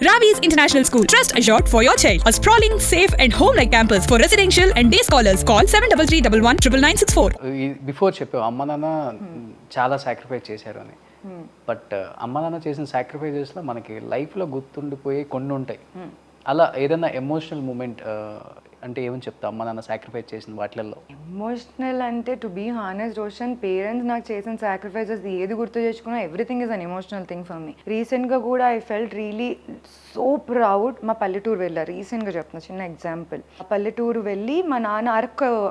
Ravi's International School. Trust assured for your child. A sprawling, safe and home-like campus for residential and day scholars. Call 7331 before చెప్పావు అమ్మ నాన్న చాలా sacrifice చేశారు అని. But అమ్మ నాన్న చేసిన సాక్రిఫైజెస్లో మనకి లైఫ్లో గుర్తుండిపోయి కొన్ని ఉంటాయి. అలా ఏదైనా ఎమోషనల్ మూమెంట్ అంటే ఏమని చెప్తా అమ్మ నాన్న సాక్రిఫైస్ చేసిన వాటిల్లో? ఎమోషనల్ అంటే to be honest Roshan, parents నాకు చేసిన సాక్రిఫైసెస్ ఏది గుర్తు తెచ్చుకున్నా everything is an emotional thing for me. రీసెంట్గా కూడా I felt really so proud. మా పల్లెటూరు వెళ్ళారు రీసెంట్గా, చెప్తున్నా చిన్న ఎగ్జాంపుల్. ఆ పల్లెటూరు వెళ్ళి మా నాన్న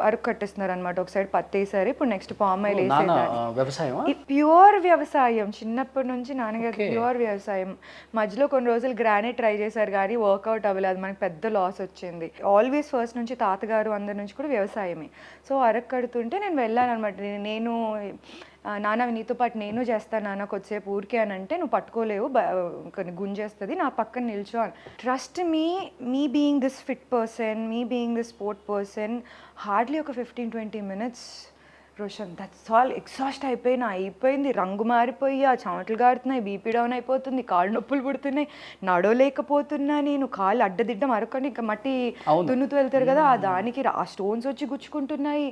అరకు కట్టిస్తున్నారు అనమాట. ఒక సైడ్ పత్తి వేసారు, ఇప్పుడు నెక్స్ట్ పామ్ ఆయిల్ వేసేదాన్ని. ప్యూర్ వ్యవసాయం, చిన్నప్పటి నుంచి నాన్నగారు ప్యూర్ వ్యవసాయం. మధ్యలో కొన్ని రోజులు గ్రానైట్ ట్రై చేశారు కానీ వర్కౌట్ అవ్వలేదు, మనకి పెద్ద లాస్ వచ్చింది. ఆల్వేస్ ఫస్ట్ నుంచి తాతగారు అందరి నుంచి కూడా వ్యవసాయమే. సో అరకు కడుతుంటే నేను వెళ్ళాను అనమాట. నేను నాన్న నీతో పాటు నేను చేస్తాను నాన్న కొద్దిసేపు ఊరికే అని అంటే, నువ్వు పట్టుకోలేవు కొన్ని గుంజేస్తుంది, నా పక్కన నిల్చో అని. Trust me being this fit person, me being this sport person, hardly ఒక 15-20 minutes Roshan, that's all. Exhaust అయిపోయింది, రంగు మారిపోయి ఆ చెమటలు గారుతున్నాయి, బీపీ డౌన్ అయిపోతుంది, కాళ్ళు నొప్పులు పుడుతున్నాయి, నడవలేకపోతున్నా నేను. కాళ్ళు అడ్డదిడ్డం అరకండి, ఇంకా మట్టి దున్నుతూ వెళ్తారు కదా, ఆ దానికి ఆ స్టోన్స్ వచ్చి గుచ్చుకుంటున్నాయి.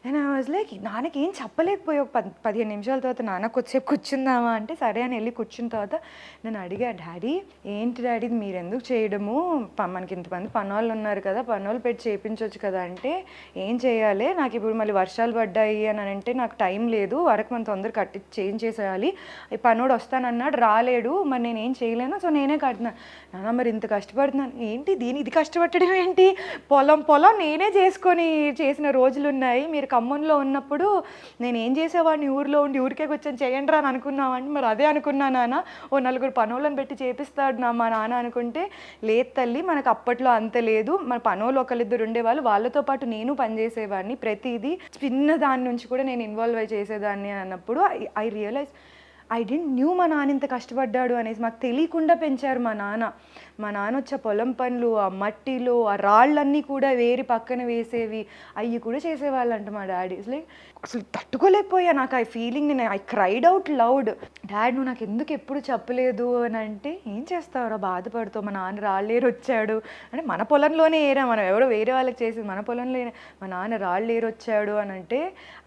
అండ్ ఐ వాజ్ లైక్, నాన్నకి ఏం చెప్పలేకపోయి ఒక 15 నిమిషాల తర్వాత నాన్న కొద్దిసేపు కూర్చుందామా అంటే సరే అని వెళ్ళి కూర్చున్న తర్వాత నేను అడిగా, డాడీ ఏంటి డాడీ మీరు ఎందుకు చేయడము, మనకి ఇంతమంది పనోళ్ళు ఉన్నారు కదా, పనోళ్ళు పెట్టి చేయించవచ్చు కదా అంటే, ఏం చేయాలి నాకు ఇప్పుడు మళ్ళీ వర్షాలు పడ్డాయి అని అంటే నాకు టైం లేదు, వరకు మనం తొందర కట్టి చేంజ్ చేసేయాలి, ఈ పనోడు వస్తానన్నాడు రాలేడు, మరి నేను ఏం చేయలేను, సో నేనే కట్టినాను. నాన్న మరి ఇంత కష్టపడుతున్నాను ఏంటి, ఇది కష్టపడడం ఏంటి, పొలం నేనే చేసుకొని చేసిన రోజులు ఉన్నాయి. మీరు ఖమ్మంలో ఉన్నప్పుడు నేను ఏం చేసేవాడిని, ఊరిలో ఉండి ఊరికే కూర్చొని చేయండి రా అని అనుకున్నామంటే, మరి అదే అనుకున్నా నాన్న, ఓ 4 పనోళ్ళని పెట్టి చేపిస్తాడు మా నాన్న అనుకుంటే, లేదు తల్లి మనకు అప్పట్లో అంత లేదు, మన పనోళ్ళు ఒకళ్ళిద్దరు ఉండేవాళ్ళు, వాళ్ళతో పాటు నేను పనిచేసేవాడిని, ప్రతిదీ చిన్న దాని నుంచి కూడా నేను ఇన్వాల్వ్ అయి చేసేదాన్ని అన్నప్పుడు I realize I didn't knew మా నాన్న ఇంత కష్టపడ్డాడు అనేసి. మాకు తెలియకుండా పెంచారు మా నాన్న వచ్చే పొలం పనులు, ఆ మట్టిలో ఆ రాళ్ళన్నీ కూడా వేరి పక్కన వేసేవి అవి కూడా చేసేవాళ్ళంట మా డాడీ. లైక్ అసలు తట్టుకోలేకపోయా నాకు ఆ ఫీలింగ్. నేను I cried out loud, dad నువ్వు నాకు ఎందుకు ఎప్పుడు చెప్పలేదు అని అంటే, ఏం చేస్తావురా బాధపడుతావు, మా నాన్న రాళ్ళేరు వచ్చాడు అంటే, మన పొలంలోనే ఏరా, మనం ఎవరో వేరే వాళ్ళకి చేసేది, మన పొలంలో మా నాన్న రాళ్ళేరు వచ్చాడు అని అంటే,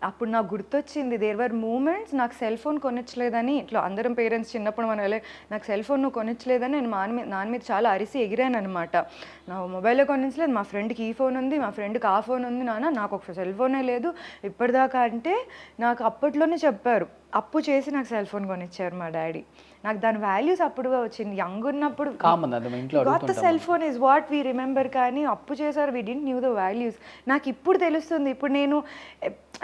అప్పుడు నాకు గుర్తొచ్చింది దేర్ వర్ మూమెంట్స్ నాకు సెల్ ఫోన్ కొనిచ్చలేదని, ఇట్లా అందరం పేరెంట్స్ చిన్నప్పుడు మనం నాకు సెల్ ఫోన్ నువ్వు కొనిచ్చలేదని నేను నాన్న మీద చాలా అరిసి ఎగిరాను అనమాట. నా మొబైల్లో కొనిచ్చలేదు, మా ఫ్రెండ్కి ఈ ఫోన్ ఉంది, మా ఫ్రెండ్కి ఆ ఫోన్ ఉంది, నాన్న నాకు ఒక సెల్ ఫోనే లేదు ఇప్పటిదాకా అంటే, నాకు అప్పట్లోనే చెప్పారు, అప్పు చేసి నాకు సెల్ ఫోన్ కొనిచ్చారు మా డాడీ. నాకు దాని వాల్యూస్ అప్పుడు వచ్చింది. యంగ్ ఉన్నప్పుడు got the cell phone is what we remember, కానీ అప్పు చేశారు we didn't new the values. నాకు ఇప్పుడు తెలుస్తుంది. ఇప్పుడు నేను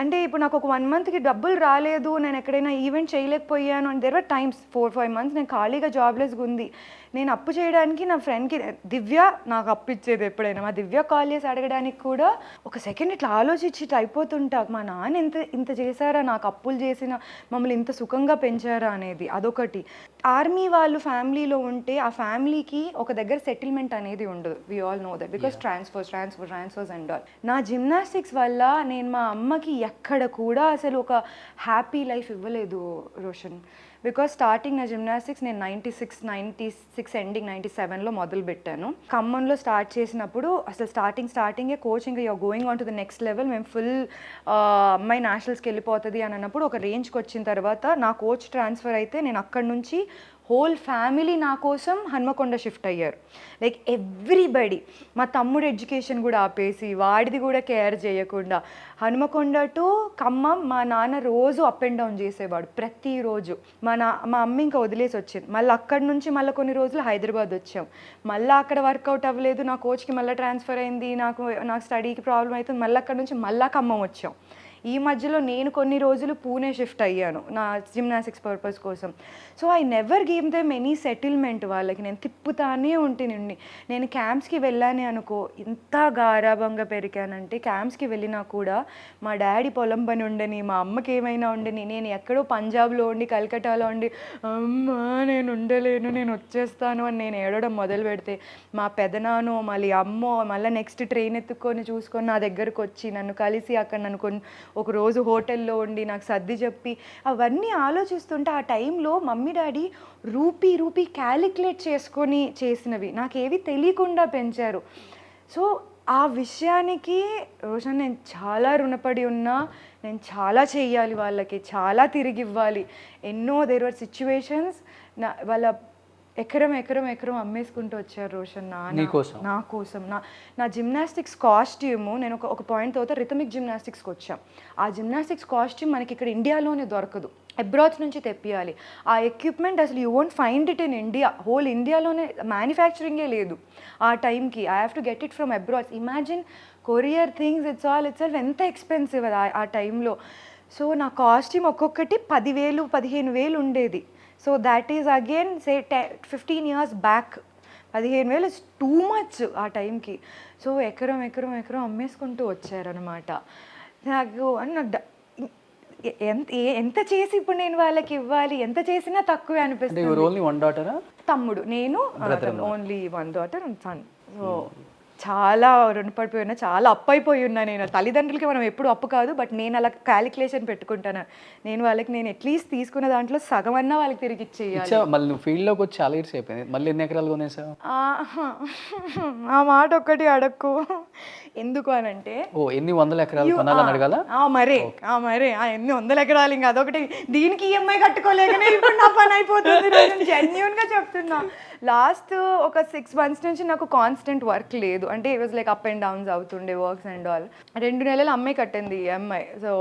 అంటే ఇప్పుడు నాకు ఒక 1 monthకి డబ్బులు రాలేదు, నేను ఎక్కడైనా ఈవెంట్ చేయలేకపోయాను and there are times 4-5 months నేను ఖాళీగా జాబ్లెస్గా ఉంది, నేను అప్పు చేయడానికి నా ఫ్రెండ్కి దివ్య నాకు అప్పు ఇచ్చేది ఎప్పుడైనా, మా దివ్య కాల్ చేసి అడగడానికి కూడా ఒక సెకండ్ ఇట్లా ఆలోచించి ఇట్లా అయిపోతుంటా, మా నాన్న ఇంత చేశారా, నాకు అప్పులు చేసిన మమ్మల్ని ఇంత సుఖంగా పెంచారా అనేది. అదొకటి. ఆర్మీ వాళ్ళు ఫ్యామిలీలో ఉంటే ఆ ఫ్యామిలీకి ఒక దగ్గర సెటిల్మెంట్ అనేది ఉండదు. We all know that because transfers and all. నా జిమ్నాస్టిక్స్ వల్ల నేను మా అమ్మకి ఎక్కడ కూడా అసలు ఒక హ్యాపీ లైఫ్ ఇవ్వలేదు రోషన్. బికాస్ స్టార్టింగ్ నా జిమ్నాస్టిక్స్ నేను 96 ఎండింగ్ 97లో మొదలు పెట్టాను. ఖమ్మంలో స్టార్ట్ చేసినప్పుడు అసలు స్టార్టింగే కోచ్ ఇంకా you're going on to the next level, మేము ఫుల్ అమ్మాయి నేషనల్స్కి వెళ్ళిపోతుంది అని అన్నప్పుడు ఒక రేంజ్కి వచ్చిన తర్వాత నా కోచ్ ట్రాన్స్ఫర్ అయితే నేను అక్కడి నుంచి హోల్ ఫ్యామిలీ నా కోసం హన్మకొండ షిఫ్ట్ అయ్యారు. లైక్ ఎవ్రీబడి, మా తమ్ముడు ఎడ్యుకేషన్ కూడా ఆపేసి వాడిది కూడా కేర్ చేయకుండా హన్మకొండ టు ఖమ్మం మా నాన్న రోజు అప్ అండ్ డౌన్ చేసేవాడు ప్రతిరోజు. మా అమ్మ ఇంకా వదిలేసి వచ్చింది. మళ్ళీ అక్కడి నుంచి మళ్ళీ కొన్ని రోజులు హైదరాబాద్ వచ్చాం. మళ్ళీ అక్కడ వర్కౌట్ అవ్వలేదు, నా కోచ్కి మళ్ళీ ట్రాన్స్ఫర్ అయింది, నాకు స్టడీకి ప్రాబ్లం అవుతుంది, మళ్ళీ అక్కడి నుంచి మళ్ళీ ఖమ్మం వచ్చాం. ఈ మధ్యలో నేను కొన్ని రోజులు పూణే షిఫ్ట్ అయ్యాను నా జిమ్నాస్టిక్స్ పర్పస్ కోసం. So I never give them any settlement. వాళ్ళకి నేను తిప్పుతానే ఉంటేనండి. నేను క్యాంప్స్కి వెళ్ళానే అనుకో, ఇంత గారాభంగా పెరిగానంటే క్యాంప్స్కి వెళ్ళినా కూడా మా డాడీ పొలం పని ఉండని, మా అమ్మకి ఏమైనా ఉండని, నేను ఎక్కడో పంజాబ్లో ఉండి కలకట్టాలో ఉండి అమ్మా నేను ఉండలేను నేను వచ్చేస్తాను అని నేను ఏడవడం మొదలు పెడితే, మా పెదనానో మళ్ళీ అమ్మో మళ్ళీ నెక్స్ట్ ట్రైన్ ఎత్తుక్కొని చూసుకొని నా దగ్గరకు వచ్చి నన్ను కలిసి అక్కడ నన్ను ఒక రోజు హోటల్లో ఉండి నాకు సర్ది చెప్పి అవన్నీ ఆలోచిస్తుంటే ఆ టైంలో మమ్మీ డాడీ రూపీ క్యాలిక్యులేట్ చేసుకొని చేసినవి నాకేవి తెలియకుండా పెంచారు. సో ఆ విషయానికి రోషన్ నేను చాలా రుణపడి ఉన్నా. నేను చాలా చెయ్యాలి వాళ్ళకి, చాలా తిరిగి ఇవ్వాలి. ఎన్నో దేర్ వర్ సిచ్యువేషన్స్ వాళ్ళ ఎకరం అమ్మేసుకుంటూ వచ్చారు రోషన్ నా కోసం. నా జిమ్నాస్టిక్స్ కాస్ట్యూము నేను ఒక పాయింట్ తర్వాత రిథమిక్ జిమ్నాస్టిక్స్కి వచ్చాం. ఆ జిమ్నాస్టిక్స్ కాస్ట్యూమ్ మనకి ఇక్కడ ఇండియాలోనే దొరకదు, అబ్రాడ్స్ నుంచి తెప్పియాలి. ఆ ఎక్విప్మెంట్ అసలు you won't find it in India. Whole ఇండియాలోనే మ్యానుఫ్యాక్చరింగే లేదు ఆ టైంకి. I have to get it from అబ్రాడ్స్. Imagine courier things it's all ఎంత ఎక్స్పెన్సివ్ అది ఆ టైంలో. సో నా కాస్ట్యూమ్ ఒక్కొక్కటి 10,000-15,000 ఉండేది. So that is again say 15 years back. 15,000 is too much ఆ టైంకి. సో ఎకరం అమ్మేసుకుంటూ వచ్చారనమాట. నాకు ఎంత చేసి ఇప్పుడు నేను వాళ్ళకి ఇవ్వాలి, ఎంత చేసినా తక్కువే అనిపిస్తుంది. తమ్ముడు, నేను only 1 daughter and son. So చాలా రుణపడిపోయినా, చాలా అప్పు అయిపోయి ఉన్నా నేను. తల్లిదండ్రులకి మనం ఎప్పుడు అప్పు కాదు, బట్ నేను అలా క్యాలిక్యులేషన్ పెట్టుకుంటాను. నేను అట్లీస్ట్ తీసుకున్న దాంట్లో సగం అన్నా వాళ్ళకి తిరిగి ఇచ్చేయాలి. మళ్ళీ నువ్వు ఫీల్డ్లోకి వచ్చి చాలా ఇయర్స్ అయిపోయింది, మళ్ళీ ఎన్ని ఎకరాలు కొనేసావు? ఆ మాట ఒక్కటి అడక్కు. ఎందుకు అని అంటే ఎన్ని 100 ఎకరాలు కొనాలని అడగాల? మరే ఎన్ని 100 ఎకరాలు, ఇంకా అదొకటి దీనికి ఈఎంఐ కట్టుకోలేకనే ఇప్పుడు నా పని అయిపోతుంది. జెన్యూన్గా చెప్తున్నా. లాస్ట్ ఒక 6 months నుంచి నాకు కాన్స్టెంట్ వర్క్ లేదు. అంటే it was like up and downs అవుతుండే వర్క్స్ అండ్ ఆల్. 2 నెలలు అమ్మాయి కట్టింది ఈఎంఐ. సో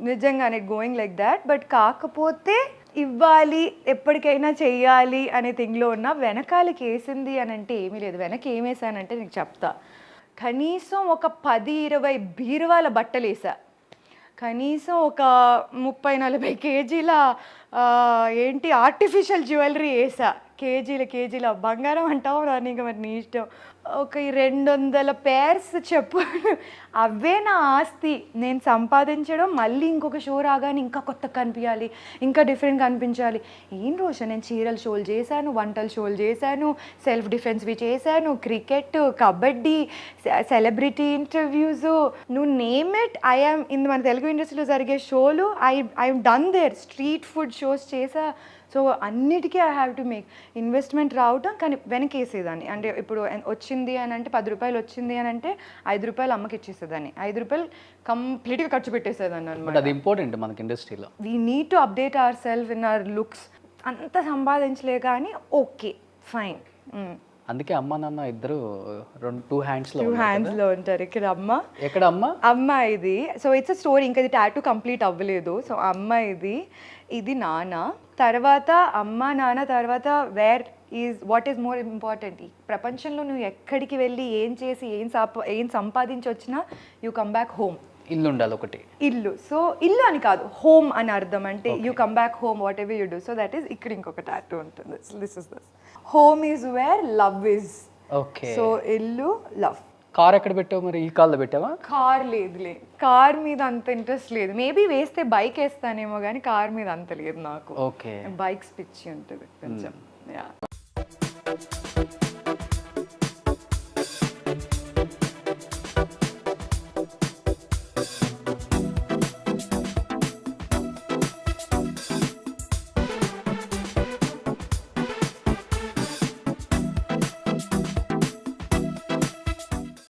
నిజంగానే గోయింగ్ లైక్ దాట్. బట్ కాకపోతే ఇవ్వాలి, ఎప్పటికైనా చెయ్యాలి అనే థింగ్లో ఉన్న వెనకాలకి వేసింది అని అంటే ఏమీ లేదు. వెనక ఏమేసానంటే నీకు చెప్తా. కనీసం ఒక 10-20 బీరువాల బట్టలు వేసా. కనీసం ఒక 30-40 kgs ఏంటి ఆర్టిఫిషియల్ జ్యువెలరీ వేసా. కేజీల బంగారం అంటావు రాని, ఇంకా మరి నీ ఇష్టం. ఒక 200 pairs చెప్పు, అవే నా ఆస్తి. నేను సంపాదించడం, మళ్ళీ ఇంకొక షో రాగానే ఇంకా కొత్తగా కనిపించాలి, ఇంకా డిఫరెంట్ కనిపించాలి. ఏం రోషన్, నేను చీరల షోలు చేశాను, వంటల షోలు చేశాను, సెల్ఫ్ డిఫెన్స్వి చేశాను, క్రికెట్, కబడ్డీ, సెలబ్రిటీ ఇంటర్వ్యూస్, నువ్వు నేమ్ ఇట్. మన తెలుగు ఇండస్ట్రీలో జరిగే షోలు I done there. Street food shows చేసా. సో అన్నిటికీ I have to make investment రావటం. కానీ వెనకేసేదాన్ని. అంటే ఇప్పుడు వచ్చింది అని అంటే 10 రూపాయలు వచ్చింది అని అంటే 5 రూపాయలు అమ్మకి ఇచ్చేసేదాన్ని, 5 రూపాయలు కంప్లీట్గా ఖర్చు పెట్టేసేదాన్ని అనమాట. అది ఇంపార్టెంట్ మనకి ఇండస్ట్రీలో. We need to update our self in our looks. అంత సంపాదించలే కానీ ఓకే ఫైన్. అందుకే అమ్మ నాన్న ఇద్దరు 2 hands లో ఉంటారు. ఇక్కడ ఎక్కడ అమ్మ ఇది. So it's a story. ఇంకా ఇది టాటూ కంప్లీట్ అవ్వలేదు. సో అమ్మ ఇది నాన్న. తర్వాత అమ్మ నాన్న తర్వాత వాట్ ఈజ్ మోర్ ఇంపార్టెంట్. ఈ ప్రపంచంలో నువ్వు ఎక్కడికి వెళ్ళి ఏం చేసి ఏం సంపాదించి వచ్చినా యూ కమ్ బ్యాక్ హోమ్. ఇల్లు ఉండాలి ఒకటి. ఇల్లు. సో ఇల్లు అని కాదు, హోమ్ అని అర్థం. అంటే you come back home what ever you do. So that is ఇక్కడ ఇంకొక టాటూ ఉంటుంది. This is this. Home is where love is. Okay. So ఇల్లు, లవ్. కార్ ఎక్కడ పెట్టావు మరి? ఈ కాల్లో పెట్టావా? కార్ లేదులే, కార్ మీద అంత ఇంట్రెస్ట్ లేదు. మేబీ వేస్తే బైక్ వేస్తానేమో కానీ కార్ మీద అంత లేదు నాకు. ఓకే. బైక్స్ పిచ్చి ఉంటుంది కొంచెం. యా.